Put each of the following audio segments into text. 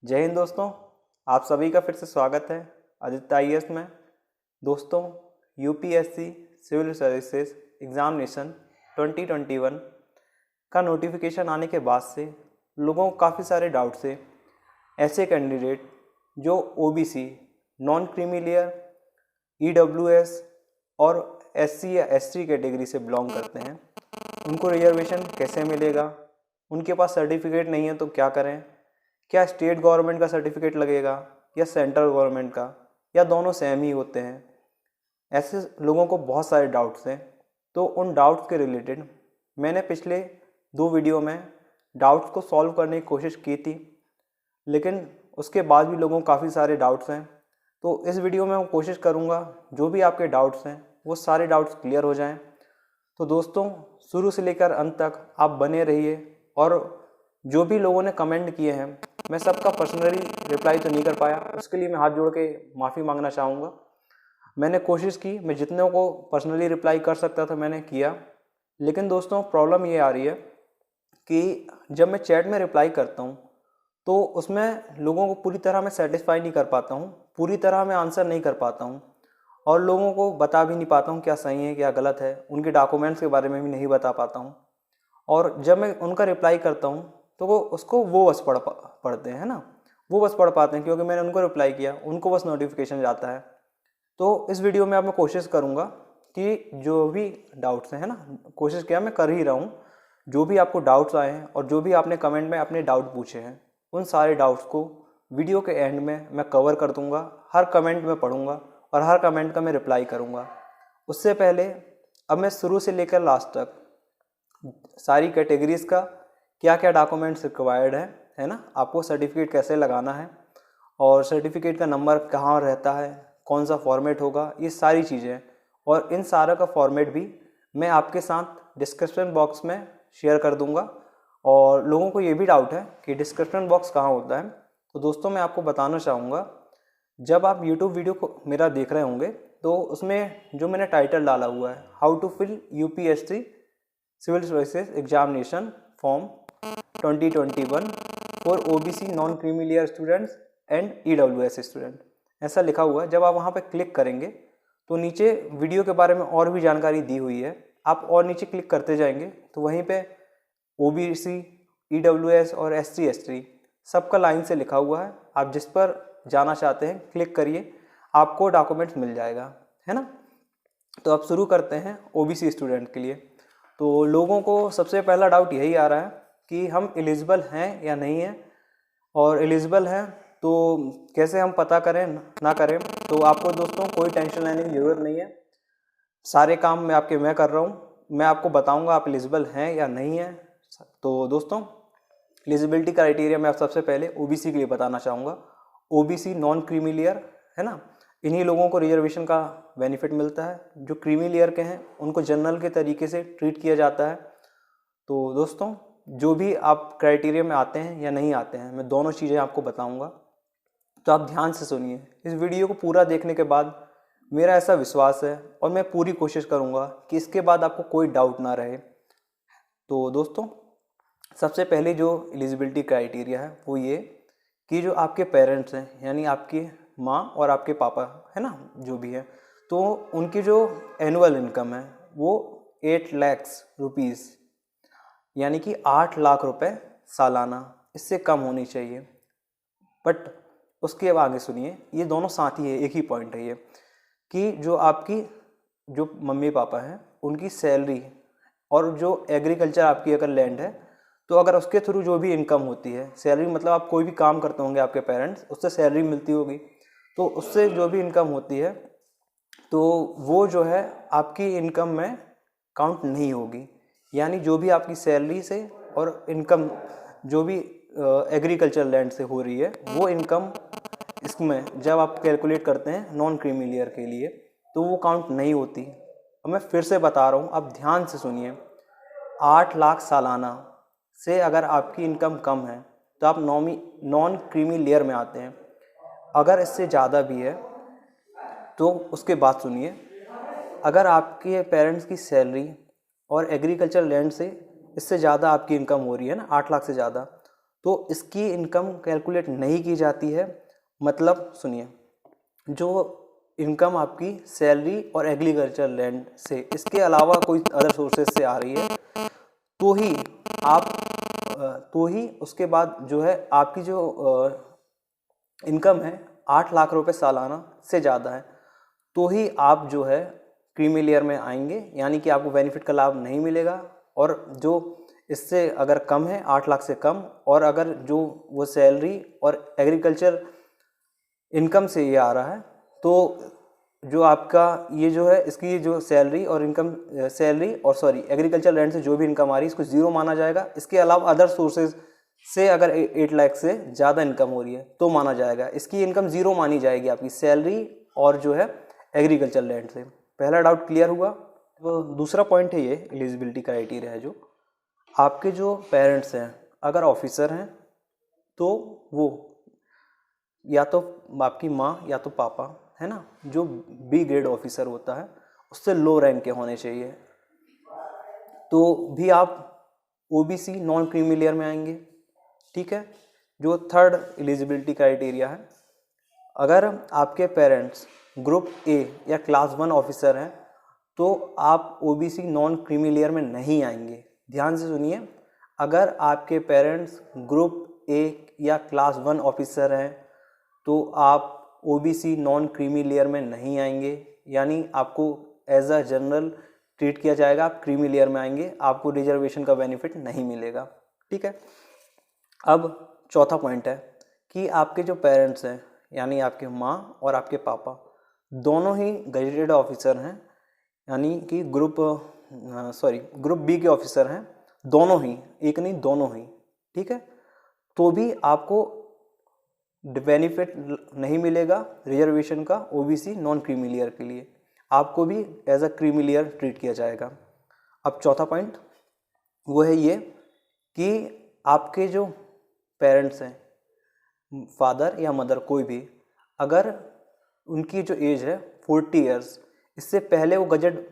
जय हिंद दोस्तों। आप सभी का फिर से स्वागत है आदित्य आईएएस में। दोस्तों, यूपीएससी सिविल सर्विसेज एग्जामिनेशन 2021 का नोटिफिकेशन आने के बाद से लोगों को काफ़ी सारे डाउट्स है। ऐसे कैंडिडेट जो OBC, non creamy layer, EWS और एससी या एसटी कैटेगरी से बिलोंग करते हैं, उनको रिजर्वेशन कैसे मिलेगा, उनके पास सर्टिफिकेट नहीं है तो क्या करें, क्या स्टेट गवर्नमेंट का सर्टिफिकेट लगेगा या सेंट्रल गवर्नमेंट का, या दोनों सेम ही होते हैं। ऐसे लोगों को बहुत सारे डाउट्स हैं। तो उन डाउट्स के रिलेटेड मैंने पिछले 2 वीडियो में डाउट्स को सॉल्व करने की कोशिश की थी, लेकिन उसके बाद भी लोगों को काफ़ी सारे डाउट्स हैं। तो इस वीडियो में मैं कोशिश करूँगा जो भी आपके डाउट्स हैं वो सारे डाउट्स क्लियर हो जाएं। तो दोस्तों, शुरू से लेकर अंत तक आप बने रहिए। और जो भी लोगों ने कमेंट किए हैं, मैं सबका पर्सनली रिप्लाई तो नहीं कर पाया, उसके लिए मैं हाथ जोड़ के माफ़ी मांगना चाहूँगा। मैंने कोशिश की, मैं जितने को पर्सनली रिप्लाई कर सकता था मैंने किया। लेकिन दोस्तों, प्रॉब्लम ये आ रही है कि जब मैं चैट में रिप्लाई करता हूँ तो उसमें लोगों को पूरी तरह मैं सेटिस्फाई नहीं कर पाता हूँ, पूरी तरह मैं आंसर नहीं कर पाता हूँ और लोगों को बता भी नहीं पाता हूँ क्या सही है क्या गलत है, उनके डॉक्यूमेंट्स के बारे में भी नहीं बता पाता हूँ। और जब मैं उनका रिप्लाई करता हूँ तो वो बस पढ़ते हैं ना, वो बस पढ़ पाते हैं क्योंकि मैंने उनको रिप्लाई किया, उनको बस नोटिफिकेशन जाता है। तो इस वीडियो में अब मैं कोशिश करूँगा कि जो भी डाउट्स हैं, है ना, कोशिश किया मैं कर ही रहा हूँ, जो भी आपको डाउट्स आए हैं और जो भी आपने कमेंट में अपने डाउट पूछे हैं उन सारे डाउट्स को वीडियो के एंड में मैं कवर कर दूँगा। हर कमेंट में पढ़ूँगा और हर कमेंट का मैं रिप्लाई करूँगा। उससे पहले अब मैं शुरू से लेकर लास्ट तक सारी कैटेगरीज़ का क्या क्या डॉक्यूमेंट्स रिक्वायर्ड है ना, आपको सर्टिफिकेट कैसे लगाना है और सर्टिफिकेट का नंबर कहाँ रहता है, कौन सा फॉर्मेट होगा, ये सारी चीज़ें। और इन सारा का फॉर्मेट भी मैं आपके साथ डिस्क्रिप्शन बॉक्स में शेयर कर दूंगा। और लोगों को ये भी डाउट है कि डिस्क्रिप्शन बॉक्स कहाँ होता है, तो दोस्तों मैं आपको बताना चाहूँगा, जब आप यूट्यूब वीडियो को मेरा देख रहे होंगे तो उसमें जो मैंने टाइटल डाला हुआ है, how to fill UPSC civil services examination form 2021 for OBC non creamy layer students and EWS student, ऐसा लिखा हुआ है। जब आप वहाँ पर क्लिक करेंगे तो नीचे वीडियो के बारे में और भी जानकारी दी हुई है। आप और नीचे क्लिक करते जाएंगे तो वहीं पे ओबीसी, ईडब्ल्यूएस और एससी एसटी सबका लाइन से लिखा हुआ है। आप जिस पर जाना चाहते हैं क्लिक करिए, आपको डॉक्यूमेंट्स मिल जाएगा, है ना। तो अब शुरू करते हैं ओबीसी स्टूडेंट के लिए। तो लोगों को सबसे पहला डाउट यही आ रहा है कि हम एलिजिबल हैं या नहीं हैं, और एलिजिबल हैं तो कैसे हम पता करें ना करें। तो आपको दोस्तों कोई टेंशन लेने की ज़रूरत नहीं है, सारे काम मैं कर रहा हूँ, मैं आपको बताऊँगा आप एलिजिबल हैं या नहीं हैं। तो दोस्तों, एलिजिबिलिटी क्राइटेरिया मैं सबसे पहले ओबीसी के लिए बताना चाहूँगा। ओबीसी नॉन क्रीमी लेयर, है ना, इन्हीं लोगों को रिजर्वेशन का बेनिफिट मिलता है। जो क्रीमी लेयर के हैं उनको जनरल के तरीके से ट्रीट किया जाता है। तो दोस्तों, जो भी आप क्राइटेरिया में आते हैं या नहीं आते हैं, मैं दोनों चीज़ें आपको बताऊंगा, तो आप ध्यान से सुनिए। इस वीडियो को पूरा देखने के बाद मेरा ऐसा विश्वास है और मैं पूरी कोशिश करूंगा कि इसके बाद आपको कोई डाउट ना रहे। तो दोस्तों, सबसे पहले जो एलिजिबिलिटी क्राइटेरिया है वो ये कि जो आपके पेरेंट्स हैं, यानी आपकी माँ और आपके पापा, है ना, जो भी है, तो उनकी जो एनुअल इनकम है वो 8 लाख रुपीज़, यानी कि 8 लाख रुपए सालाना, इससे कम होनी चाहिए। बट उसके अब आगे सुनिए, ये दोनों साथ ही है, एक ही पॉइंट है ये, कि जो आपकी जो मम्मी पापा हैं उनकी सैलरी और जो एग्रीकल्चर आपकी अगर लैंड है तो अगर उसके थ्रू जो भी इनकम होती है, सैलरी मतलब आप कोई भी काम करते होंगे, आपके पेरेंट्स, उससे सैलरी मिलती होगी, तो उससे जो भी इनकम होती है तो वो जो है आपकी इनकम में काउंट नहीं होगी। यानी जो भी आपकी सैलरी से और इनकम जो भी एग्रीकल्चर लैंड से हो रही है वो इनकम इसमें जब आप कैलकुलेट करते हैं नॉन क्रीमी लेयर के लिए तो वो काउंट नहीं होती। अब मैं फिर से बता रहा हूँ, आप ध्यान से सुनिए। 8 लाख सालाना से अगर आपकी इनकम कम है तो आप नॉन क्रीमी लेयर में आते हैं। अगर इससे ज़्यादा भी है तो उसके बाद सुनिए, अगर आपके पेरेंट्स की सैलरी और एग्रीकल्चर लैंड से इससे ज़्यादा आपकी इनकम हो रही है ना, 8 लाख से ज़्यादा, तो इसकी इनकम कैलकुलेट नहीं की जाती है। मतलब सुनिए, जो इनकम आपकी सैलरी और एग्रीकल्चर लैंड से, इसके अलावा कोई अदर सोर्सेज से आ रही है तो ही आप तो ही उसके बाद जो है आपकी जो इनकम है 8 लाख रुपए सालाना से ज़्यादा है तो ही आप जो है क्रीमी लेयर में आएंगे, यानी कि आपको बेनिफिट का लाभ नहीं मिलेगा। और जो इससे अगर कम है 8 लाख से कम, और अगर जो वो सैलरी और एग्रीकल्चर इनकम से ये आ रहा है, तो जो आपका ये जो है इसकी जो सैलरी और इनकम एग्रीकल्चर लैंड से जो भी इनकम आ रही है इसको जीरो माना जाएगा। इसके अलावा अदर सोर्सेज से अगर 8 लाख से ज़्यादा इनकम हो रही है तो माना जाएगा, इसकी इनकम जीरो मानी जाएगी आपकी सैलरी और जो है एग्रीकल्चर लैंड से। पहला डाउट क्लियर हुआ। तो दूसरा पॉइंट है ये एलिजिबिलिटी क्राइटेरिया है, जो आपके जो पेरेंट्स हैं अगर ऑफिसर हैं तो वो या तो आपकी माँ या तो पापा, है ना, जो बी ग्रेड ऑफिसर होता है उससे लो रैंक के होने चाहिए, तो भी आप ओबीसी नॉन क्रीमी लेयर में आएंगे। ठीक है। जो थर्ड एलिजिबिलिटी क्राइटेरिया है, अगर आपके पेरेंट्स ग्रुप ए या क्लास 1 ऑफिसर हैं तो आप ओबीसी नॉन क्रीमी लेयर में नहीं आएंगे। ध्यान से सुनिए, अगर आपके पेरेंट्स ग्रुप ए या क्लास 1 ऑफिसर हैं तो आप ओबीसी नॉन क्रीमी लेयर में नहीं आएंगे, यानी आपको एज अ जनरल ट्रीट किया जाएगा, आप क्रीमी लेयर में आएंगे, आपको रिजर्वेशन का बेनिफिट नहीं मिलेगा। ठीक है। अब चौथा पॉइंट है कि आपके जो पेरेंट्स हैं यानी आपके माँ और आपके पापा दोनों ही गजेटेड ऑफिसर हैं, यानी कि ग्रुप बी के ऑफिसर हैं, दोनों ही, एक नहीं दोनों ही। ठीक है। तो भी आपको बेनिफिट नहीं मिलेगा रिजर्वेशन का ओबीसी नॉन क्रीमी लेयर के लिए, आपको भी as a creamy layer treat किया जाएगा। अब चौथा पॉइंट वो है ये कि आपके जो पेरेंट्स हैं, फादर या मदर कोई भी, अगर उनकी जो एज है 40 ईयर्स, इससे पहले वो गजेट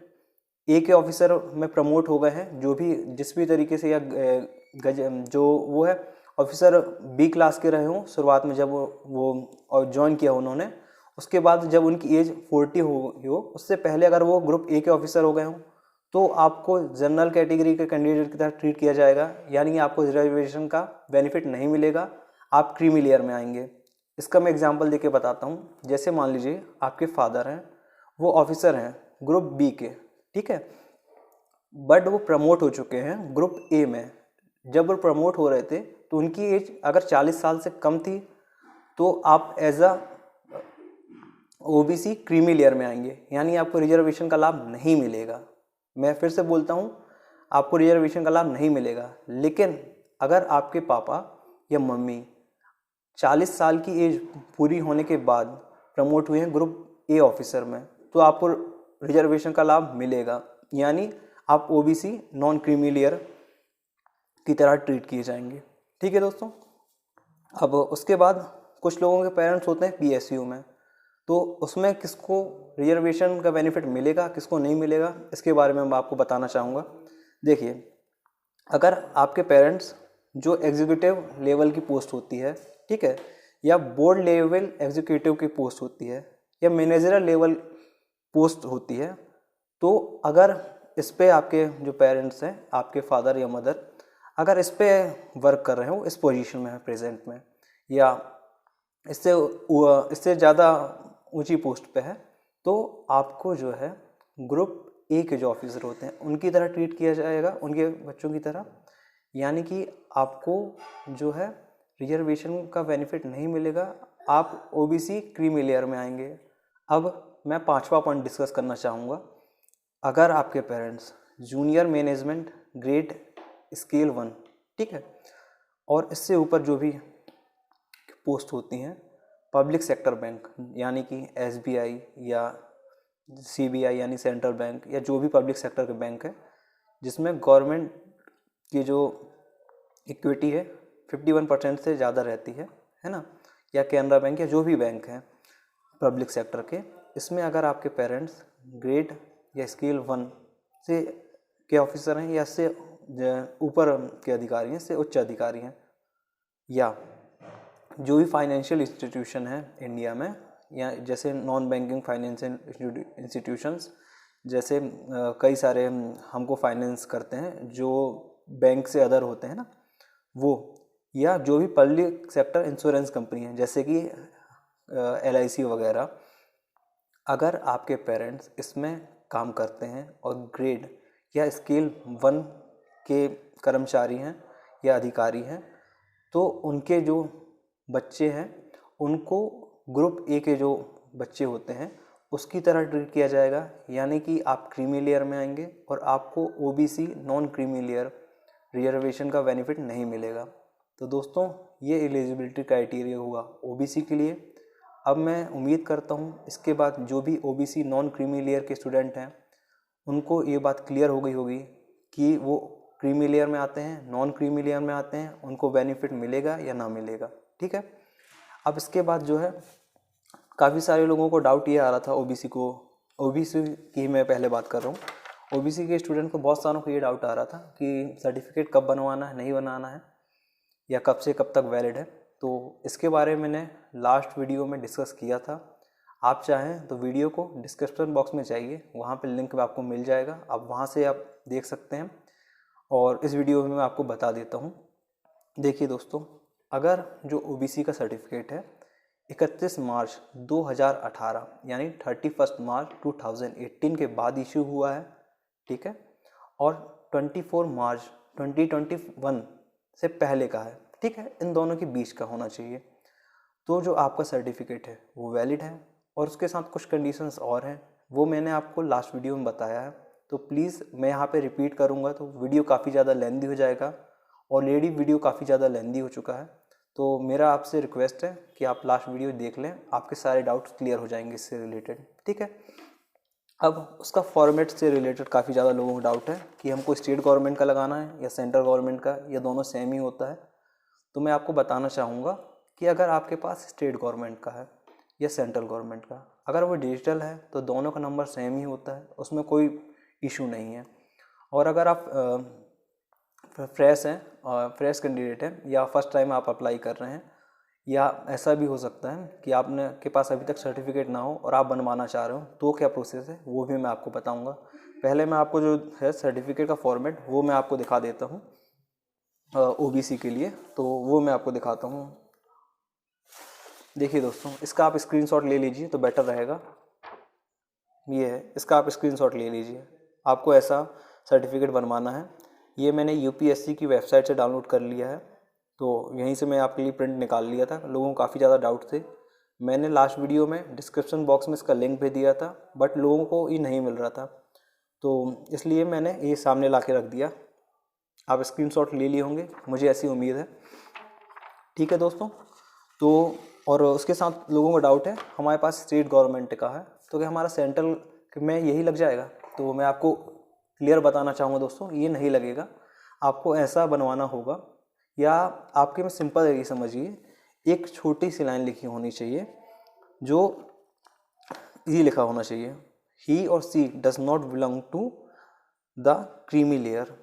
ए के ऑफिसर में प्रमोट हो गए हैं, जो भी जिस भी तरीके से, या जो वो है ऑफिसर बी क्लास के रहे हों शुरुआत में जब वो ज्वाइन किया उन्होंने, उसके बाद जब उनकी एज 40 हो उससे पहले अगर वो ग्रुप ए के ऑफिसर हो गए हों तो आपको जनरल कैटेगरी के कैंडिडेट की तरह ट्रीट किया जाएगा, यानी कि आपको रिजर्वेशन का बेनिफिट नहीं मिलेगा, आप क्रीमी लेयर में आएंगे। इसका मैं एग्जांपल देके बताता हूँ। जैसे मान लीजिए आपके फादर हैं, वो ऑफिसर हैं ग्रुप बी के, ठीक है, बट वो प्रमोट हो चुके हैं ग्रुप ए में। जब वो प्रमोट हो रहे थे तो उनकी एज अगर 40 साल से कम थी तो आप as a OBC creamy layer में आएंगे, यानी आपको रिजर्वेशन का लाभ नहीं मिलेगा। मैं फिर से बोलता हूँ, आपको रिजर्वेशन का लाभ नहीं मिलेगा। लेकिन अगर आपके पापा या मम्मी 40 साल की एज पूरी होने के बाद प्रमोट हुए हैं ग्रुप ए ऑफिसर में तो आपको रिजर्वेशन का लाभ मिलेगा, यानी आप ओबीसी नॉन क्रीमी लेयर की तरह ट्रीट किए जाएंगे। ठीक है दोस्तों। अब उसके बाद कुछ लोगों के पेरेंट्स होते हैं पीएसयू में, तो उसमें किसको रिजर्वेशन का बेनिफिट मिलेगा किसको नहीं मिलेगा, इसके बारे में मैं आपको बताना चाहूँगा। देखिए, अगर आपके पेरेंट्स जो एग्जीक्यूटिव लेवल की पोस्ट होती है, ठीक है, या बोर्ड लेवल एग्जीक्यूटिव की पोस्ट होती है, या मैनेजरल लेवल पोस्ट होती है, तो अगर इस पे आपके जो पेरेंट्स हैं, आपके फादर या मदर, अगर इस पे वर्क कर रहे हो, इस पोजीशन में है प्रेजेंट में, या इससे ज़्यादा ऊंची पोस्ट पे है, तो आपको जो है ग्रुप ए के जो ऑफिसर होते हैं उनकी तरह ट्रीट किया जाएगा, उनके बच्चों की तरह, यानी कि आपको जो है रिजर्वेशन का बेनिफिट नहीं मिलेगा, आप ओबीसी क्रीमी लेयर में आएंगे। अब मैं 5वां पॉइंट डिस्कस करना चाहूँगा। अगर आपके parents junior management grade scale 1, ठीक है, और इससे ऊपर जो भी पोस्ट होती हैं पब्लिक सेक्टर बैंक, यानी कि एसबीआई या सीबीआई यानी सेंट्रल बैंक, या जो भी पब्लिक सेक्टर के बैंक है जिसमें गवर्नमेंट की जो इक्विटी है 51% से ज़्यादा रहती है ना, या कैनरा बैंक या जो भी बैंक हैं पब्लिक सेक्टर के, इसमें अगर आपके पेरेंट्स ग्रेड या स्केल 1 से के ऑफिसर हैं, या इससे ऊपर के अधिकारी हैं, इससे उच्च अधिकारी हैं, या जो भी फाइनेंशियल इंस्टीट्यूशन है इंडिया में, या जैसे नॉन बैंकिंग फाइनेंशियल इंस्टीट्यूशंस, जैसे कई सारे हमको फाइनेंस करते हैं जो बैंक से अदर होते हैं ना वो, या जो भी पब्लिक सेक्टर इंश्योरेंस कंपनी है जैसे कि LIC वगैरह, अगर आपके पेरेंट्स इसमें काम करते हैं और ग्रेड या स्केल 1 के कर्मचारी हैं या अधिकारी हैं, तो उनके जो बच्चे हैं उनको ग्रुप A के जो बच्चे होते हैं उसकी तरह ट्रीट किया जाएगा, यानी कि आप क्रीमी लेयर में आएंगे और आपको OBC non creamy layer reservation का बेनिफिट नहीं मिलेगा। तो दोस्तों ये एलिजिबिलिटी क्राइटेरिया हुआ OBC के लिए। अब मैं उम्मीद करता हूँ इसके बाद जो भी OBC नॉन क्रीमी लेयर के स्टूडेंट हैं उनको ये बात क्लियर हो गई होगी कि वो क्रीमी लेयर में आते हैं, नॉन क्रीमी लेयर में आते हैं, उनको बेनिफिट मिलेगा या ना मिलेगा। ठीक है। अब इसके बाद जो है काफ़ी सारे लोगों को डाउट ये आ रहा था OBC की मैं पहले बात कर रहा हूँ। OBC के स्टूडेंट को बहुत सारों को ये डाउट आ रहा था कि सर्टिफिकेट कब बनवाना है, नहीं बनाना है, या कब से कब तक वैलिड है। तो इसके बारे में मैंने लास्ट वीडियो में डिस्कस किया था। आप चाहें तो वीडियो को डिस्क्रिप्शन बॉक्स में जाइए, वहाँ पे लिंक आपको मिल जाएगा, आप वहाँ से आप देख सकते हैं। और इस वीडियो में मैं आपको बता देता हूँ। देखिए दोस्तों, अगर जो OBC का सर्टिफिकेट है 31 मार्च 2018 यानी 31 मार्च 2018 के बाद इशू हुआ है, ठीक है, और 24 मार्च 2021 से पहले का है, ठीक है, इन दोनों के बीच का होना चाहिए, तो जो आपका सर्टिफिकेट है वो वैलिड है। और उसके साथ कुछ कंडीशंस और हैं, वो मैंने आपको लास्ट वीडियो में बताया है। तो प्लीज़ मैं यहाँ पे रिपीट करूँगा तो वीडियो काफ़ी ज़्यादा लेंदी हो जाएगा, ऑलरेडी वीडियो काफ़ी ज़्यादा लेंदी हो चुका है। तो मेरा आपसे रिक्वेस्ट है कि आप लास्ट वीडियो देख लें, आपके सारे डाउट्स क्लियर हो जाएंगे इससे रिलेटेड, ठीक है। अब उसका फॉर्मेट से रिलेटेड काफ़ी ज़्यादा लोगों को डाउट है कि हमको स्टेट गवर्नमेंट का लगाना है या सेंट्रल गवर्नमेंट का, या दोनों सेम ही होता है। तो मैं आपको बताना चाहूँगा कि अगर आपके पास स्टेट गवर्नमेंट का है या सेंट्रल गवर्नमेंट का, अगर वो डिजिटल है तो दोनों का नंबर सेम ही होता है, उसमें कोई इशू नहीं है। और अगर आप फ्रेश हैं, फ्रेश कैंडिडेट हैं, या फर्स्ट टाइम आप अप्लाई कर रहे हैं, या ऐसा भी हो सकता है कि आपने के पास अभी तक सर्टिफिकेट ना हो और आप बनवाना चाह रहे हो, तो क्या प्रोसेस है वो भी मैं आपको बताऊंगा। पहले मैं आपको जो है सर्टिफिकेट का फॉर्मेट वो मैं आपको दिखा देता हूँ OBC के लिए, तो वो मैं आपको दिखाता हूँ। देखिए दोस्तों, इसका आप स्क्रीनशॉट ले लीजिए तो बेटर रहेगा। ये है, इसका आप स्क्रीनशॉट ले लीजिए। आपको ऐसा सर्टिफिकेट बनवाना है। ये मैंने UPSC की वेबसाइट से डाउनलोड कर लिया है, तो यहीं से मैं आपके लिए प्रिंट निकाल लिया था। लोगों को काफ़ी ज़्यादा डाउट थे, मैंने लास्ट वीडियो में डिस्क्रिप्शन बॉक्स में इसका लिंक भी दिया था, बट लोगों को ये नहीं मिल रहा था, तो इसलिए मैंने ये सामने ला के रख दिया। आप स्क्रीनशॉट ले लिए होंगे, मुझे ऐसी उम्मीद है, ठीक है दोस्तों। तो और उसके साथ लोगों को डाउट है हमारे पास स्टेट गवर्नमेंट का है तो क्या हमारा सेंट्रल में यही लग जाएगा, तो मैं आपको क्लियर बताना चाहूँगा दोस्तों, ये नहीं लगेगा। आपको ऐसा बनवाना होगा, या आपके में सिंपल ये समझिए, एक छोटी सी लाइन लिखी होनी चाहिए जो ये लिखा होना चाहिए, ही और she does not belong to the creamy layer,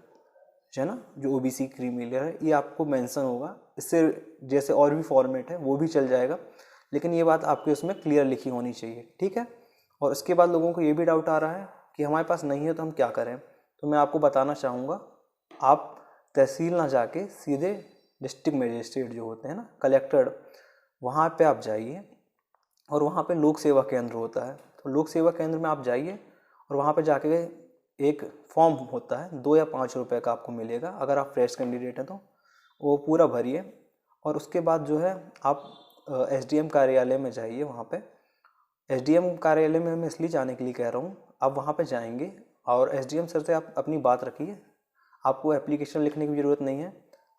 है ना, जो OBC क्रीमी लेयर है, ये आपको मेंशन होगा। इससे जैसे और भी फॉर्मेट है वो भी चल जाएगा, लेकिन ये बात आपके उसमें क्लियर लिखी होनी चाहिए, ठीक है। और इसके बाद लोगों को ये भी डाउट आ रहा है कि हमारे पास नहीं है तो हम क्या करें, तो मैं आपको बताना चाहूँगा, आप तहसील ना जाके सीधे डिस्ट्रिक्ट मजिस्ट्रेट जो होते हैं ना, कलेक्टर, वहाँ पे आप जाइए, और वहाँ पे लोक सेवा केंद्र होता है, तो लोक सेवा केंद्र में आप जाइए और वहाँ पे जाके एक फॉर्म होता है 2 या 5 रुपए का आपको मिलेगा, अगर आप फ्रेश कैंडिडेट हैं तो वो पूरा भरिए। और उसके बाद जो है आप SDM कार्यालय में जाइए। वहाँ पे SDM कार्यालय में मैं इसलिए जाने के लिए कह रहा हूँ, आप वहाँ पे जाएंगे और SDM सर से आप अपनी बात रखिए। आपको एप्लीकेशन लिखने की ज़रूरत नहीं है,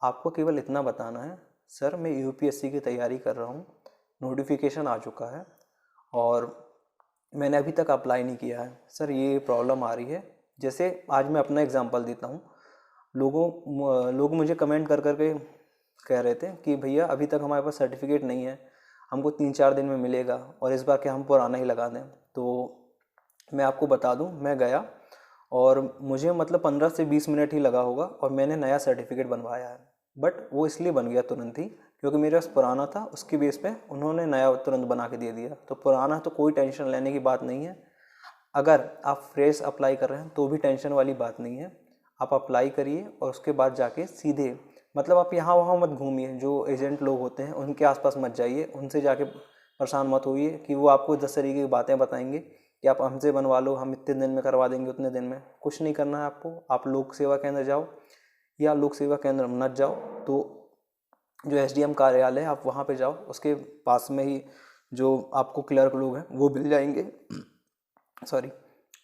आपको केवल इतना बताना है, सर मैं UPSC की तैयारी कर रहा हूँ, नोटिफिकेशन आ चुका है और मैंने अभी तक अप्लाई नहीं किया है, सर ये प्रॉब्लम आ रही है। जैसे आज मैं अपना एग्जांपल देता हूँ, लोग मुझे कमेंट कर करके कह रहे थे कि भैया अभी तक हमारे पास सर्टिफिकेट नहीं है, हमको 3-4 दिन में मिलेगा और इस बार क्या हम पुराना ही लगा दें। तो मैं आपको बता दूं, मैं गया और मुझे मतलब 15 से 20 मिनट ही लगा होगा और मैंने नया सर्टिफिकेट बनवाया है। बट वो इसलिए बन गया तुरंत ही क्योंकि मेरे पास पुराना था, उसके बेस पे उन्होंने नया तुरंत बना के दे दिया। तो पुराना तो कोई टेंशन लेने की बात नहीं है। अगर आप फ्रेश अप्लाई कर रहे हैं तो भी टेंशन वाली बात नहीं है। आप अप्लाई करिए और उसके बाद जाके सीधे मतलब आप यहाँ वहाँ मत घूमिए, जो एजेंट लोग होते हैं उनके आसपास मत जाइए, उनसे जाके परेशान मत होइए कि वो आपको 10 तरीके की बातें बताएंगे कि आप हमसे बनवा लो, हम इतने दिन में करवा देंगे, उतने दिन में। कुछ नहीं करना है आपको। आप लोक सेवा केंद्र जाओ या लोक सेवा केंद्र मत जाओ तो जो एसडीएम कार्यालय है आप वहाँ पे जाओ, उसके पास में ही जो आपको क्लर्क लोग हैं वो मिल जाएंगे सॉरी,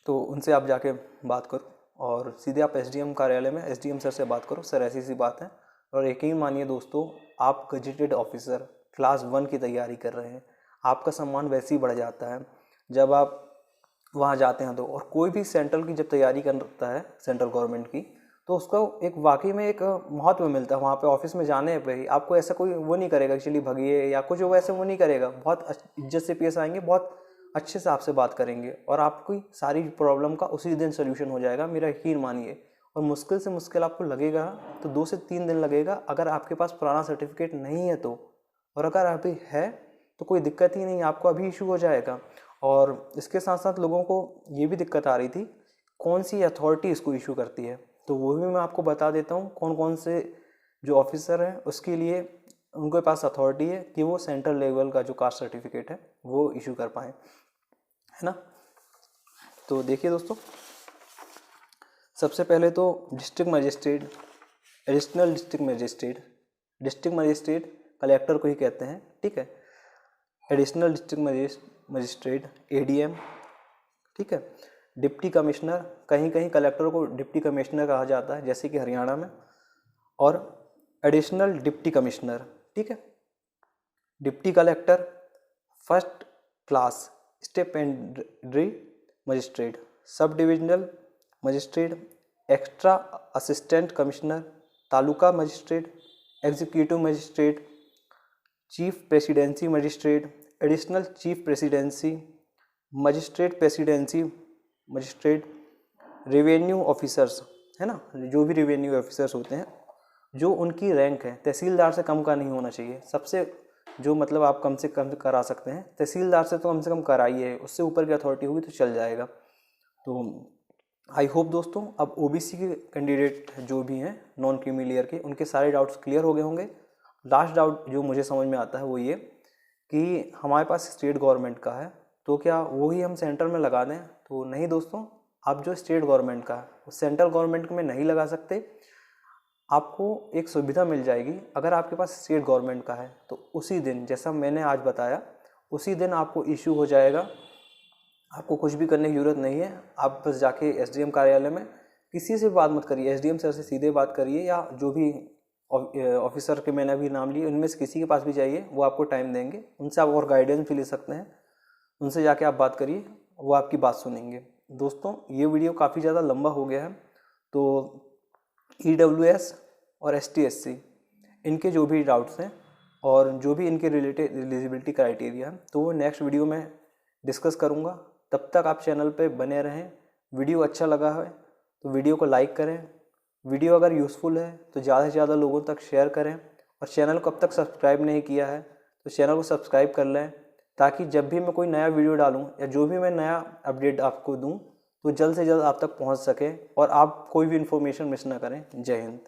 तो उनसे आप जाके बात करो और सीधे आप एसडीएम कार्यालय में एसडीएम सर से बात करो, सर ऐसी सी बात है। और यकीन मानिए दोस्तों, आप गजेटेड ऑफिसर क्लास 1 की तैयारी कर रहे हैं, आपका सम्मान वैसे ही बढ़ जाता है जब आप वहाँ जाते हैं तो। और कोई भी सेंट्रल की जब तैयारी करता है सेंट्रल गवर्नमेंट की, तो उसको एक वाकई में एक महत्व मिलता है। वहाँ पे ऑफिस में जाने पे ही आपको ऐसा कोई वो नहीं करेगा कि चलिए भगिए या कुछ वैसे वो नहीं करेगा। बहुत इज्जत से पेश आएंगे, बहुत अच्छे से आपसे बात करेंगे और आपकी सारी प्रॉब्लम का उसी दिन सोल्यूशन हो जाएगा, मेरा यकीन मानिए। और मुश्किल से मुश्किल आपको लगेगा तो 2 से 3 दिन लगेगा अगर आपके पास पुराना सर्टिफिकेट नहीं है तो। और अगर अभी है तो कोई दिक्कत ही नहीं, आपको अभी इशू हो जाएगा। और इसके साथ साथ लोगों को ये भी दिक्कत आ रही थी कौन सी अथॉरिटी इसको इशू करती है, तो वो भी मैं आपको बता देता हूँ कौन कौन से जो ऑफिसर हैं उसके लिए उनके पास अथॉरिटी है कि वो सेंट्रल लेवल का जो कास्ट सर्टिफिकेट है वो इशू कर पाएँ, है ना। तो देखिए दोस्तों, सबसे पहले तो district magistrate, additional district magistrate collector को ही कहते हैं, ठीक है। एडिशनल डिस्ट्रिक्ट मजिस्ट्रेट एडीएम, ठीक है। डिप्टी कमिश्नर, कहीं कहीं कलेक्टर को डिप्टी कमिश्नर कहा जाता है जैसे कि हरियाणा में। और एडिशनल डिप्टी कमिश्नर, ठीक है। Deputy collector, first class stipendiary magistrate, sub divisional magistrate, extra assistant commissioner, taluka magistrate, executive magistrate, chief presidency magistrate, additional chief presidency magistrate, presidency magistrate, revenue officers, है ना, जो भी रेवेन्यू ऑफिसर्स होते हैं जो उनकी रैंक है तहसीलदार से कम का नहीं होना चाहिए। सबसे जो मतलब आप कम से कम करा सकते हैं, तहसीलदार से तो कम से कम कराइए, उससे ऊपर की अथॉरिटी होगी तो चल जाएगा। तो आई होप दोस्तों अब ओबीसी के कैंडिडेट जो भी हैं नॉन क्रीमी लेयर के, उनके सारे डाउट्स क्लियर हो गए होंगे। लास्ट डाउट जो मुझे समझ में आता है वो ये कि हमारे पास स्टेट गवर्नमेंट का है तो क्या वो ही हम सेंटर में लगा दें, तो नहीं दोस्तों, आप जो स्टेट गवर्नमेंट का है वो सेंट्रल गवर्नमेंट में नहीं लगा सकते। आपको एक सुविधा मिल जाएगी अगर आपके पास स्टेट गवर्नमेंट का है तो उसी दिन, जैसा मैंने आज बताया, उसी दिन आपको इशू हो जाएगा। आपको कुछ भी करने की ज़रूरत नहीं है, आप बस जाके एसडीएम कार्यालय में किसी से बात मत करिए, एसडीएम सर से सीधे बात करिए या जो भी ऑफिसर के मैंने अभी नाम लिए उनमें से किसी के पास भी जाइए, वो आपको टाइम देंगे, उनसे आप और गाइडेंस भी ले सकते हैं। उनसे जाके आप बात करिए, वो आपकी बात सुनेंगे। दोस्तों ये वीडियो काफ़ी ज़्यादा लंबा हो गया है, तो EWS और ST/SC इनके जो भी डाउट्स हैं और जो भी इनके रिलेटेड एलिजिबिलिटी क्राइटेरिया है तो वो नेक्स्ट वीडियो में डिस्कस करूँगा। तब तक आप चैनल पे बने रहें। वीडियो अच्छा लगा है तो वीडियो को लाइक करें, वीडियो अगर यूज़फुल है तो ज़्यादा से ज़्यादा लोगों तक शेयर करें, और चैनल को अब तक सब्सक्राइब नहीं किया है तो चैनल को सब्सक्राइब कर लें, ताकि जब भी मैं कोई नया वीडियो डालूं या जो भी मैं नया अपडेट आपको दूं तो जल्द से जल्द आप तक पहुंच सके और आप कोई भी इन्फॉर्मेशन मिस ना करें। जय हिंद।